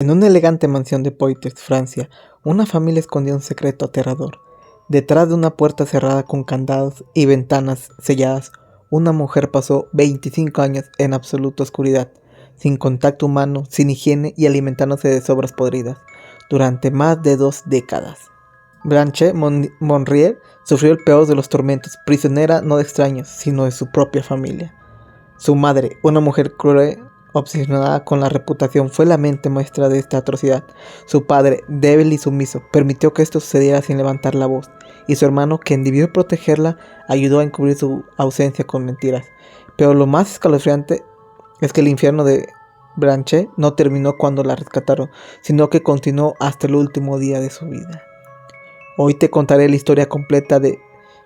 En una elegante mansión de Poitiers, Francia, una familia escondía un secreto aterrador. Detrás de una puerta cerrada con candados y ventanas selladas, una mujer pasó 25 años en absoluta oscuridad, sin contacto humano, sin higiene y alimentándose de sobras podridas, durante más de 2 décadas. Blanche Monrier sufrió el peor de los tormentos, prisionera no de extraños, sino de su propia familia. Su madre, una mujer cruel, obsesionada con la reputación, fue la mente maestra de esta atrocidad. Su padre, débil y sumiso, permitió que esto sucediera sin levantar la voz, y su hermano, quien debió protegerla, ayudó a encubrir su ausencia con mentiras. Pero lo más escalofriante es que el infierno de Blanche no terminó cuando la rescataron, sino que continuó hasta el último día de su vida. Hoy te contaré la historia completa de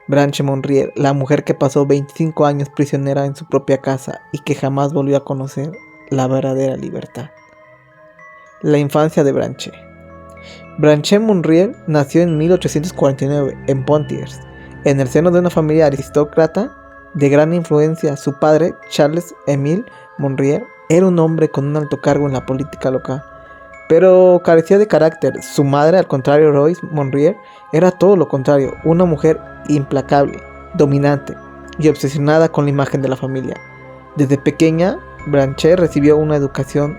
Blanche Monrier, la mujer que pasó 25 años prisionera en su propia casa y que jamás volvió a conocer la verdadera libertad. La infancia de Blanche. Blanche Monrier nació en 1849 en Poitiers, en el seno de una familia aristócrata de gran influencia. Su padre, Charles-Émile Monrier, era un hombre con un alto cargo en la política local, pero carecía de carácter. Su madre, al contrario, Royce Monrier, era todo lo contrario, una mujer implacable, dominante y obsesionada con la imagen de la familia. Desde pequeña, Blanche recibió una educación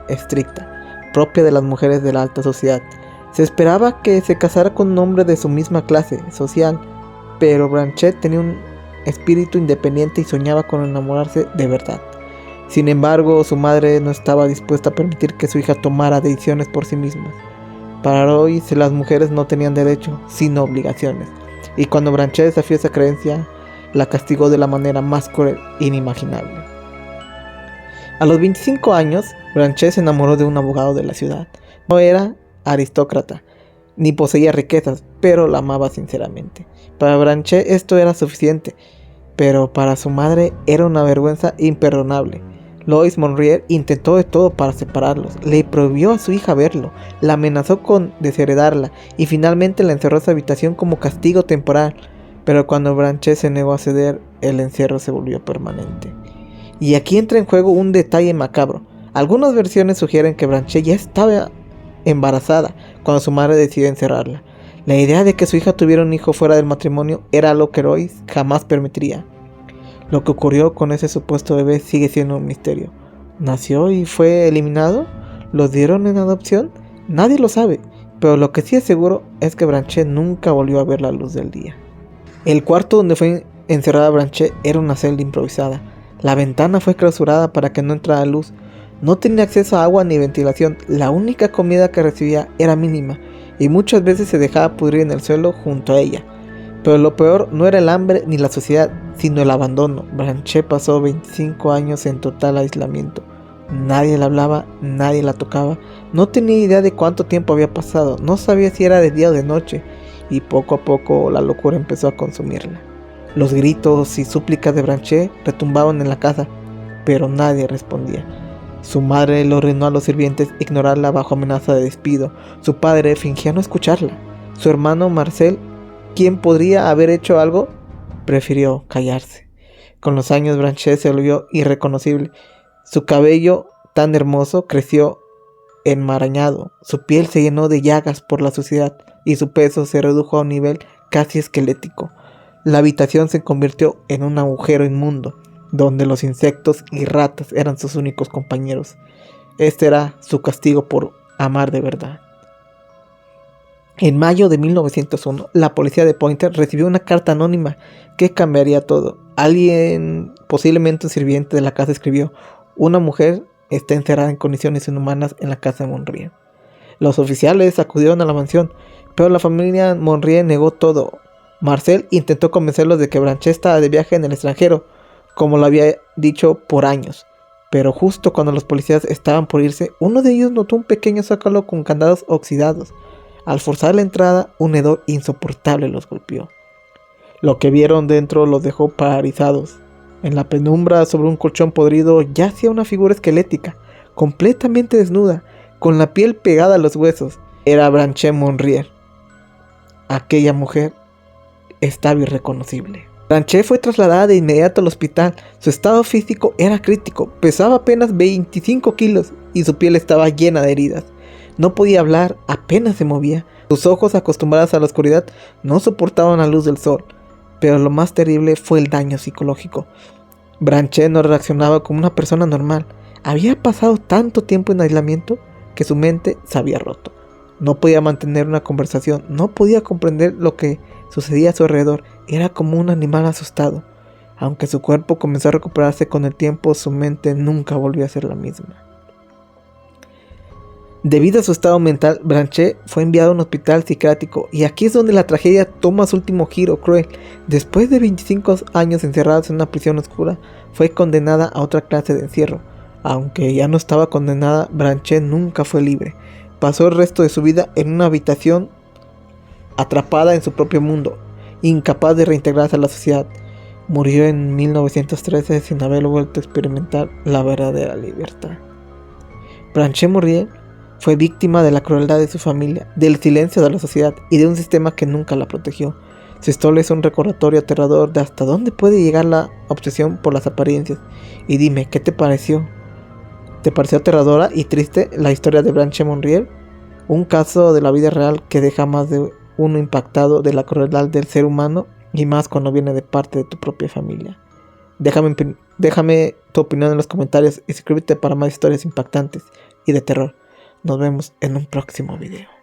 estricta, propia de las mujeres de la alta sociedad. Se esperaba que se casara con un hombre de su misma clase social, pero Blanche tenía un espíritu independiente y soñaba con enamorarse de verdad. Sin embargo, su madre no estaba dispuesta a permitir que su hija tomara decisiones por sí misma. Para Royce, las mujeres no tenían derecho, sino obligaciones, y cuando Blanche desafió esa creencia, la castigó de la manera más cruel e inimaginable. A los 25 años, Blanche se enamoró de un abogado de la ciudad. No era aristócrata, ni poseía riquezas, pero la amaba sinceramente. Para Blanche esto era suficiente, pero para su madre era una vergüenza imperdonable. Royce Monrier intentó de todo para separarlos, le prohibió a su hija verlo, la amenazó con desheredarla y finalmente la encerró en su habitación como castigo temporal. Pero cuando Blanche se negó a ceder, el encierro se volvió permanente. Y aquí entra en juego un detalle macabro. Algunas versiones sugieren que Blanche ya estaba embarazada cuando su madre decidió encerrarla. La idea de que su hija tuviera un hijo fuera del matrimonio era algo que Royce jamás permitiría. Lo que ocurrió con ese supuesto bebé sigue siendo un misterio. ¿Nació y fue eliminado? ¿Lo dieron en adopción? Nadie lo sabe, pero lo que sí es seguro es que Blanche nunca volvió a ver la luz del día. El cuarto donde fue encerrada Blanche era una celda improvisada. La ventana fue clausurada para que no entrara luz. No tenía acceso a agua ni ventilación. La única comida que recibía era mínima y muchas veces se dejaba pudrir en el suelo junto a ella. Pero lo peor no era el hambre ni la sociedad, sino el abandono. Blanche pasó 25 años en total aislamiento. Nadie la hablaba, nadie la tocaba. No tenía idea de cuánto tiempo había pasado. No sabía si era de día o de noche. Y poco a poco la locura empezó a consumirla. Los gritos y súplicas de Blanche retumbaban en la casa, pero nadie respondía. Su madre le ordenó a los sirvientes ignorarla bajo amenaza de despido. Su padre fingía no escucharla. Su hermano Marcel, quien podría haber hecho algo, prefirió callarse. Con los años Blanche se volvió irreconocible. Su cabello tan hermoso creció enmarañado, su piel se llenó de llagas por la suciedad y su peso se redujo a un nivel casi esquelético. La habitación se convirtió en un agujero inmundo, donde los insectos y ratas eran sus únicos compañeros. Este era su castigo por amar de verdad. En mayo de 1901, la policía de Poitiers recibió una carta anónima que cambiaría todo. Alguien, posiblemente un sirviente de la casa, escribió: "Una mujer está encerrada en condiciones inhumanas en la casa de Monrier". Los oficiales acudieron a la mansión, pero la familia Monrier negó todo. Marcel intentó convencerlos de que Blanche estaba de viaje en el extranjero, como lo había dicho por años. Pero justo cuando los policías estaban por irse, uno de ellos notó un pequeño zócalo con candados oxidados. Al forzar la entrada, un hedor insoportable los golpeó. Lo que vieron dentro los dejó paralizados. En la penumbra, sobre un colchón podrido, yacía una figura esquelética, completamente desnuda, con la piel pegada a los huesos. Era Blanche Monrier. Aquella mujer estaba irreconocible. Blanche fue trasladada de inmediato al hospital. Su estado físico era crítico, pesaba apenas 25 kilos y su piel estaba llena de heridas. No podía hablar, apenas se movía. Sus ojos, acostumbrados a la oscuridad, no soportaban la luz del sol. Pero lo más terrible fue el daño psicológico. Branché no reaccionaba como una persona normal. Había pasado tanto tiempo en aislamiento que su mente se había roto. No podía mantener una conversación, no podía comprender lo que sucedía a su alrededor. Era como un animal asustado. Aunque su cuerpo comenzó a recuperarse con el tiempo, su mente nunca volvió a ser la misma. Debido a su estado mental, Branché fue enviado a un hospital psiquiátrico, y aquí es donde la tragedia toma su último giro cruel. Después de 25 años encerrados en una prisión oscura, fue condenada a otra clase de encierro. Aunque ya no estaba condenada, Branché nunca fue libre. Pasó el resto de su vida en una habitación, atrapada en su propio mundo, incapaz de reintegrarse a la sociedad. Murió en 1913 sin haber vuelto a experimentar la verdadera libertad. Branché Muriel fue víctima de la crueldad de su familia, del silencio de la sociedad y de un sistema que nunca la protegió. Su historia es un recordatorio aterrador de hasta dónde puede llegar la obsesión por las apariencias. Y dime, ¿qué te pareció? ¿Te pareció aterradora y triste la historia de Branché Monriel? Un caso de la vida real que deja más de uno impactado de la crueldad del ser humano, y más cuando viene de parte de tu propia familia. Déjame tu opinión en los comentarios y suscríbete para más historias impactantes y de terror. Nos vemos en un próximo video.